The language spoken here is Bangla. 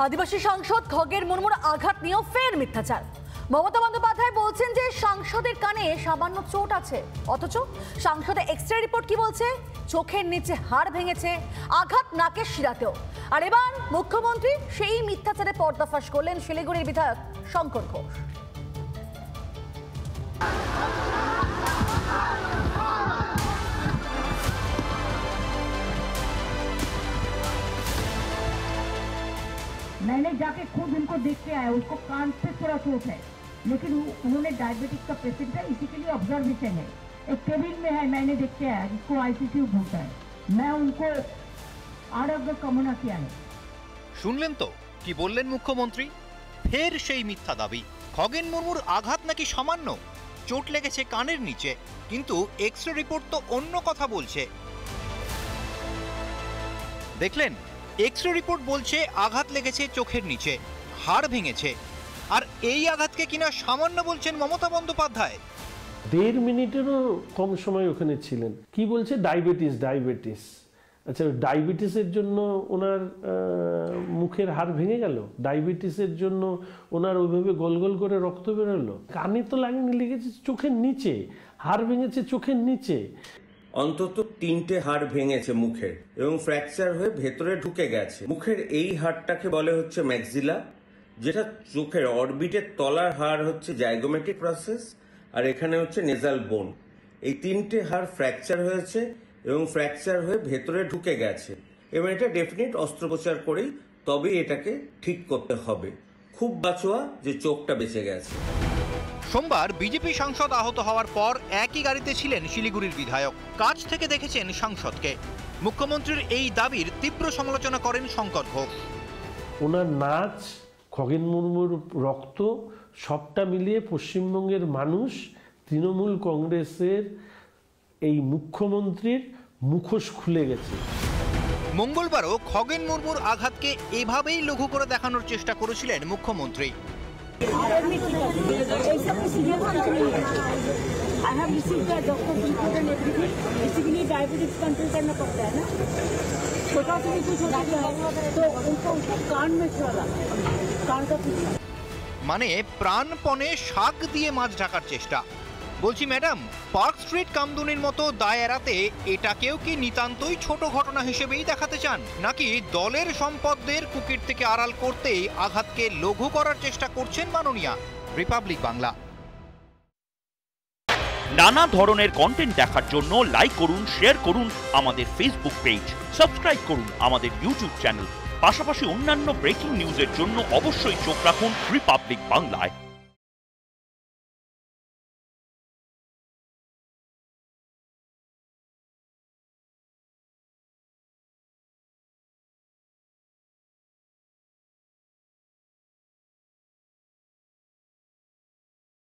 আদিবাসী সাংসদ খগেন মুর্মুর আঘাত নিয়েও ফের মিথ্যাচার। মমতা বন্দ্যোপাধ্যায় বলছেন যে সাংসদের কানে সামান্য চোট আছে, অথচ সাংসদের এক্সরে রিপোর্ট কি বলছে? চোখের নিচে হাড় ভেঙেছে, আঘাত নাকের শিরাতেও। আর এবার মুখ্যমন্ত্রী সেই মিথ্যাচারে পর্দাফাশ করলেন শিলিগুড়ির বিধায়ক শঙ্কর ঘোষ। मैंने जाके खुद उनको देख के आया, उसको कान पे थोड़ा चोट है, लेकिन उन्होंने डायबिटिक का पेशेंट है, इसी के लिए ऑब्जर्वेशन है। एक केबिन में है, मैंने देख के आया, जिसको आईसीयू बोलता है। मैं उनको आरोग्य कामना किया है। শুনলেন তো কি বললেন মুখ্যমন্ত্রী? ফের সেই মিথ্যা দাবি। খগেন মুর্মুর আঘাত নাকি সামান্য, চোট লেগেছে কানের নিচে, কিন্তু এক্সরে রিপোর্ট তো অন্য কথা বলছে। দেখলেন, এক্সরে রিপোর্ট বলছে আঘাত লেগেছে চোখের নিচে, হাড় ভেঙেছে। আর এই আঘাতকে কিনা সামান্য বলছেন মমতা বন্দ্যোপাধ্যায়। 1.5 মিনিটেরও কম সময় ওখানে ছিলেন। কি বলছে? ডায়াবেটিস। আচ্ছা, ডায়াবেটিসের জন্য ওনার মুখের হাড় ভেঙে গেল? ডায়াবেটিসের জন্য ওনার ওইভাবে গোল গোল করে রক্ত বেরোলো? কানে তো লাগেনি, লেগেছে চোখের নিচে, হাড় ভেঙেছে চোখের নিচে। অন্তত 3টে হাড় ভেঙেছে মুখের এবং ফ্র্যাকচার হয়ে ভেতরে ঢুকে গেছে। মুখের এই হাড়টাকে বলে হচ্ছে ম্যাক্সিলা, যেটা চোখের অরবিটের তলার হাড় হচ্ছে জাইগোমেটিক প্রসেস, আর এখানে হচ্ছে নেজাল বোন। এই 3টে হাড় ফ্র্যাকচার হয়েছে এবং ফ্র্যাকচার হয়ে ভেতরে ঢুকে গেছে, এবং এটা ডেফিনিট অস্ত্রোপচার করেই তবেই এটাকে ঠিক করতে হবে। খুব বাঁচোয়া যে চোখটা বেঁচে গেছে। সোমবার বিজেপি সাংসদ আহত হওয়ার পর একই গাড়িতে ছিলেন শিলিগুড়ির বিধায়ক। কাছ থেকে দেখেছেন সাংসদকে। মুখ্যমন্ত্রীর এই দাবির তীব্র সমালোচনা করেন শঙ্কর ঘোষ। ওনার নাচ, খগেন মুর্মুর রক্ত, সবটা মিলিয়ে পশ্চিমবঙ্গের মানুষ তৃণমূল কংগ্রেসের এই মুখ্যমন্ত্রীর মুখোশ খুলে গেছে। মঙ্গলবারও খগেন মুর্মুর আঘাতকে এভাবেই লঘু করে দেখানোর চেষ্টা করেছিলেন মুখ্যমন্ত্রী। মানে প্রাণপণে শাক দিয়ে মাছ ঢাকার চেষ্টা। বলছি ম্যাডাম, পার্ক স্ট্রিট কামদুনির মতো দায় এড়াতে এটাকেও কি নিতান্তই ছোট ঘটনা হিসেবেই দেখাতে চান, নাকি দলের সম্পদদের কুকির থেকে আড়াল করতেই আঘাতকে লঘু করার চেষ্টা করছেন মাননীয়া? রিপাবলিক বাংলা। নানা ধরনের কন্টেন্ট দেখার জন্য লাইক করুন, শেয়ার করুন আমাদের ফেসবুক পেজ, সাবস্ক্রাইব করুন আমাদের ইউটিউব চ্যানেল। পাশাপাশি অন্যান্য ব্রেকিং নিউজের জন্য অবশ্যই চোখ রাখুন রিপাবলিক বাংলায়।